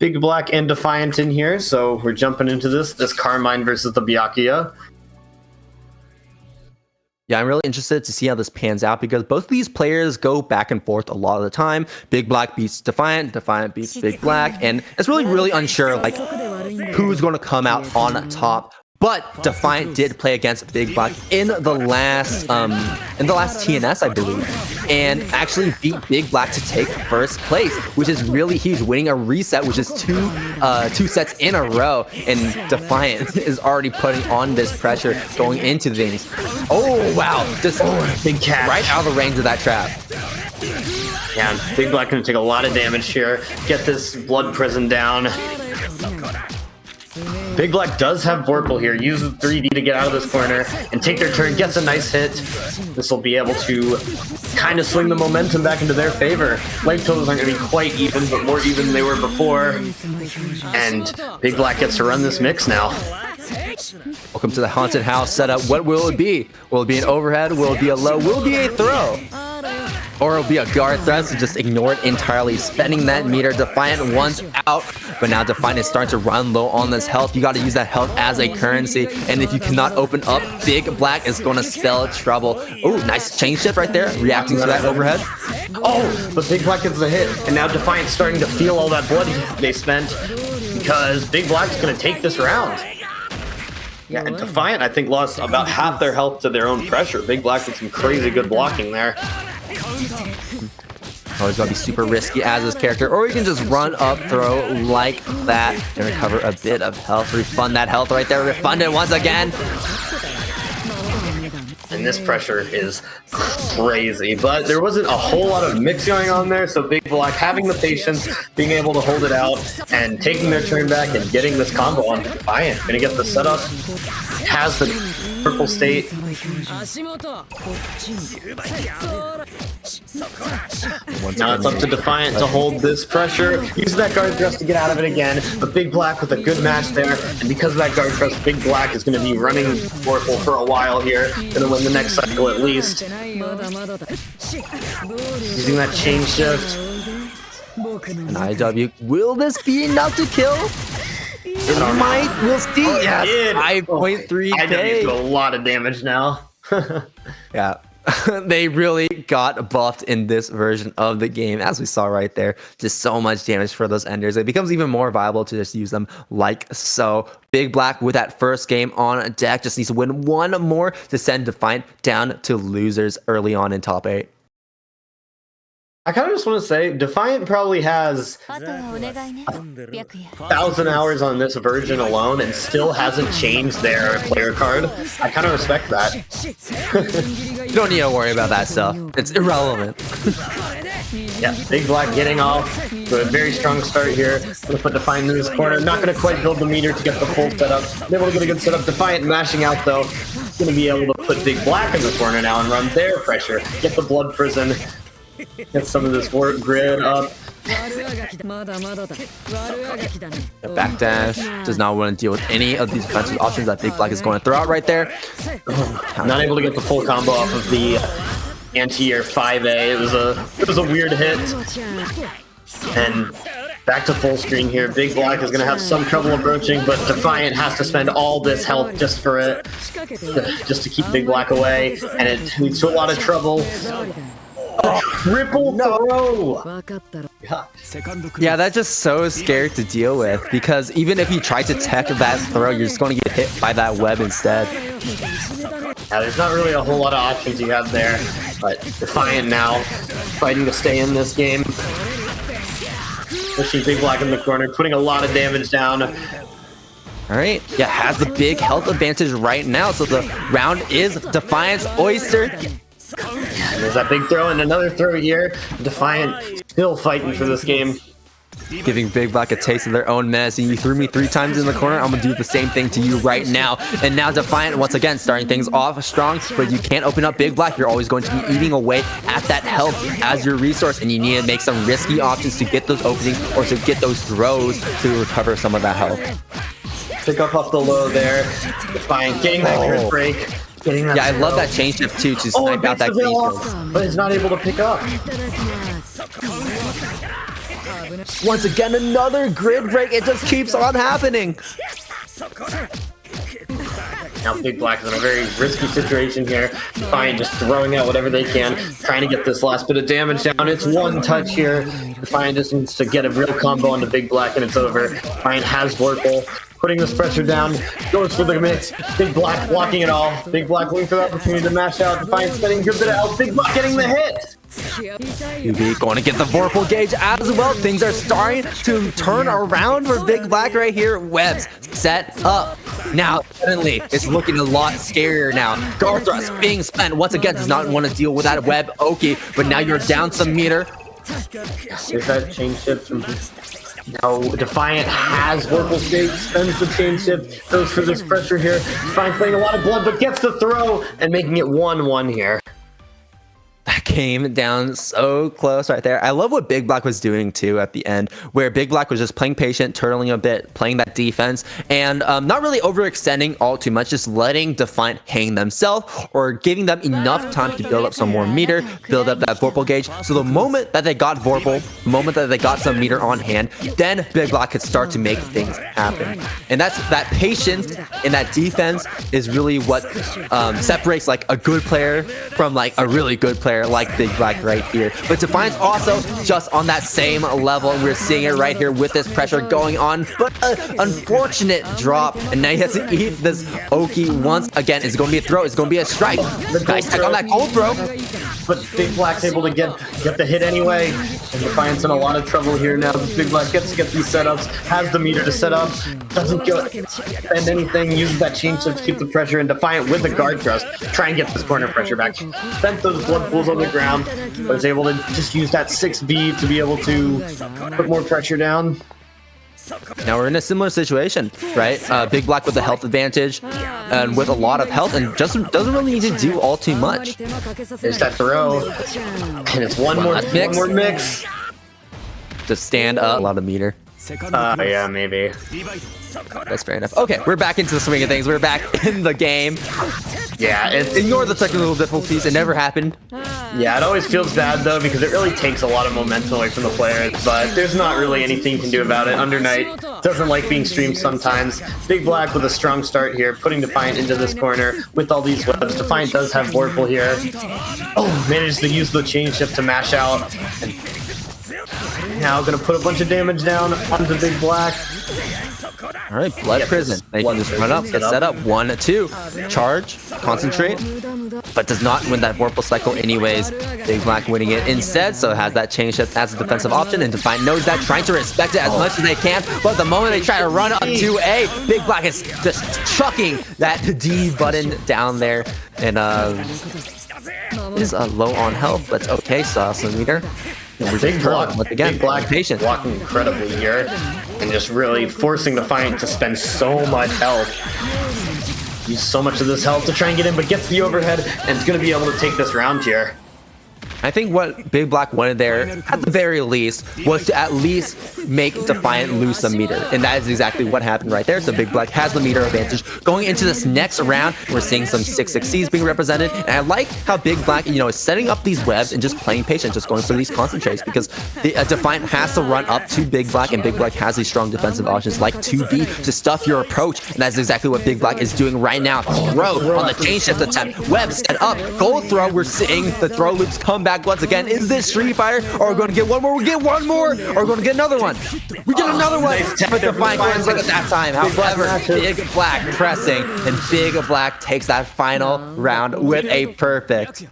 Big Black and Defiant in here, so we're jumping into this Carmine versus the Byakuya. Yeah, I'm really interested to see how this pans out because both of these players go back and forth a lot of the time. Big Black beats Defiant, Defiant beats Big Black, and it's really unsure like who's going to come out on top. But Defiant did play against Big Black in the last TNS, I believe, and actually beat Big Black to take first place, which is really huge, winning a reset, which is two sets in a row. And Defiant is already putting on this pressure going into things. Oh wow, just big catch right out of the range of that trap. Yeah, Big Black gonna take a lot of damage here. Get this blood prison down. Big Black does have Vorpal here, uses 3D to get out of this corner and take their turn, gets a nice hit. This will be able to kind of swing the momentum back into their favor. Life totals aren't going to be quite even, but more even than they were before. And Big Black gets to run this mix now. Welcome to the Haunted House setup. What will it be? Will it be an overhead? Will it be a low? Will it be a throw? Or it'll be a guard threat, so just ignore it entirely. Spending that meter, Defiant once out, but now Defiant is starting to run low on this health. You got to use that health as a currency, and if you cannot open up, Big Black is going to spell trouble. Oh, nice chain shift right there, reacting to that overhead. Oh, but Big Black gets the hit, and now Defiant's starting to feel all that blood they spent because Big Black's going to take this round. Yeah, and Defiant, I think, lost about half their health to their own pressure. Big Black with some crazy good blocking there. Always gotta be super risky as this character, or you can just run up throw like that and recover a bit of health. Refund that health right there. Refund it once again. And this pressure is crazy, but there wasn't a whole lot of mix going on there, so Big Black having the patience, being able to hold it out, and taking their turn back and getting this combo on Defiant. Gonna get the setup, has the purple state. Now it's up to Defiant to hold this pressure. Use that guard thrust to get out of it again, but Big Black with a good match there, and because of that guard thrust, Big Black is going to be running Vorpal for a while here. Going to win the next cycle at least. Using that chain shift. An IW. Will this be enough to kill? It might. We'll see. Oh, yes, 5.3k. IW do a lot of damage now. Yeah. They really got buffed in this version of the game, as we saw right there. Just so much damage for those enders. It becomes even more viable to just use them like so. Big Black with that first game on deck just needs to win one more to send Defiant down to losers early on in top 8. I kind of just want to say, Defiant probably has 1,000 hours on this version alone and still hasn't changed their player card. I kind of respect that. You don't need to worry about that stuff. It's irrelevant. Yeah, Big Black getting off to a very strong start here. Gonna put Defiant in this corner. Not gonna quite build the meter to get the full setup. Able to get a good setup. Defiant mashing out though. Gonna be able to put Big Black in the corner now and run their pressure. Get the blood prison. Get some of this grid up. The backdash does not want to deal with any of these defensive options that Big Black is going to throw out right there. Not able to get the full combo off of the anti-air 5A. It was a weird hit. And back to full screen here. Big Black is going to have some trouble approaching, but Defiant has to spend all this health just for it, just to keep Big Black away, and it leads to a lot of trouble. Triple throw! Yeah, that's just so scary to deal with because even if you try to tech that throw, you're just going to get hit by that web instead. Yeah, there's not really a whole lot of options you have there, but Defiant now fighting to stay in this game. Pushing Big Black in the corner, putting a lot of damage down. Alright, yeah, has the big health advantage right now, so the round is Defiant's oyster. And there's that big throw and another throw here. Defiant still fighting for this game. Giving Big Black a taste of their own medicine. You threw me 3 times in the corner, I'm gonna do the same thing to you right now. And now Defiant once again starting things off strong, but you can't open up Big Black. You're always going to be eating away at that health as your resource, and you need to make some risky options to get those openings or to get those throws to recover some of that health. Pick up off the low there. Defiant getting that crit break. Yeah, I love that chain shift too to snipe out that chain shift. But he's not able to pick up. Once again, another grid break. It just keeps on happening. Now Bigblack is in a very risky situation here. Defiant just throwing out whatever they can, trying to get this last bit of damage down. It's one touch here. Defiant just needs to get a real combo onto Bigblack and it's over. Defiant has Vorpal, putting this pressure down, goes for the mix. Bigblack blocking it all. Bigblack waiting for the opportunity to mash out. Defiant spending a good bit of health. Bigblack getting the hit. UB going to get the Vorpal gauge as well. Things are starting to turn around for Bigblack right here. Webs set up. Now, suddenly, it's looking a lot scarier now. Guard thrust being spent. Once again, does not want to deal with that web. Okay, but now you're down some meter. There's that chain shift from... Now, Defiant has Vorpal stage, spends the chain shift, goes for this pressure here. Defiant playing a lot of blood, but gets the throw and making it 1-1 here. That came down so close right there. I love what Bigblack was doing too at the end, where Bigblack was just playing patient, turtling a bit, playing that defense, and not really overextending all too much, just letting Defiant hang themselves or giving them enough time to build up some more meter, build up that Vorpal gauge. So the moment that they got Vorpal, the moment that they got some meter on hand, then Bigblack could start to make things happen. And that's that patience and that defense is really what separates like a good player from like a really good player like Bigblack right here. But Defiant's also just on that same level. We're seeing it right here with this pressure going on, but an unfortunate drop, and now he has to eat this Oki once again. It's going to be a throw, it's going to be a strike. Nice tech on that gold throw. But Bigblack's able to get the hit anyway, and Defiant's in a lot of trouble here now. Bigblack gets to get these setups, has the meter to set up, doesn't spend anything, uses that chain shift to keep the pressure, and Defiant with the guard thrust, try and get this corner pressure back. Spent those blood pools on the ground, but is able to just use that 6B to be able to put more pressure down. Now we're in a similar situation, right? Bigblack with the health advantage and with a lot of health and just doesn't really need to do all too much. There's that throw, and it's one more mix. To stand up, a lot of meter. Yeah, maybe. That's fair enough. Okay, we're back into the swing of things. We're back in the game. Yeah, ignore the technical difficulties. It never happened. Yeah, it always feels bad though because it really takes a lot of momentum away from the players, but there's not really anything you can do about it. Under Night doesn't like being streamed sometimes. Bigblack with a strong start here, putting Defiant into this corner with all these webs. Defiant does have Vorpal here. Oh, manages to use the chain shift to mash out. And now gonna put a bunch of damage down onto Bigblack. All right, Blood Prison. They can just run up, get set up. 1, 2, charge, concentrate, but does not win that Vorpal cycle anyways. Bigblack winning it instead, so it has that chain shift as a defensive option, and Defiant knows that, trying to respect it as much as they can, but the moment they try to run up to A, Bigblack is just chucking that D button down there, and is low on health, but okay, so some meter. Bigblack patient, blocking incredibly here, and just really forcing Defiant to spend so much health. Use so much of this health to try and get in, but gets the overhead, and it's going to be able to take this round here. I think what Bigblack wanted there, at the very least, was to at least make Defiant lose some meter. And that is exactly what happened right there. So Bigblack has the meter advantage. Going into this next round, we're seeing some 6-6Cs being represented. And I like how Bigblack, is setting up these webs and just playing patient, just going for these concentrates. Because the Defiant has to run up to Bigblack, and Bigblack has these strong defensive options like 2B to stuff your approach. And that's exactly what Bigblack is doing right now. Throw on the chain shift attempt. Web set up. Gold throw. We're seeing the throw loops come back once again. Is this Street Fighter? Or we're going to get one more? We get one more? Or we're going to get another one? We get another one! But Defiant wins at that time. However, Bigblack pressing, and Bigblack takes that final round with a perfect.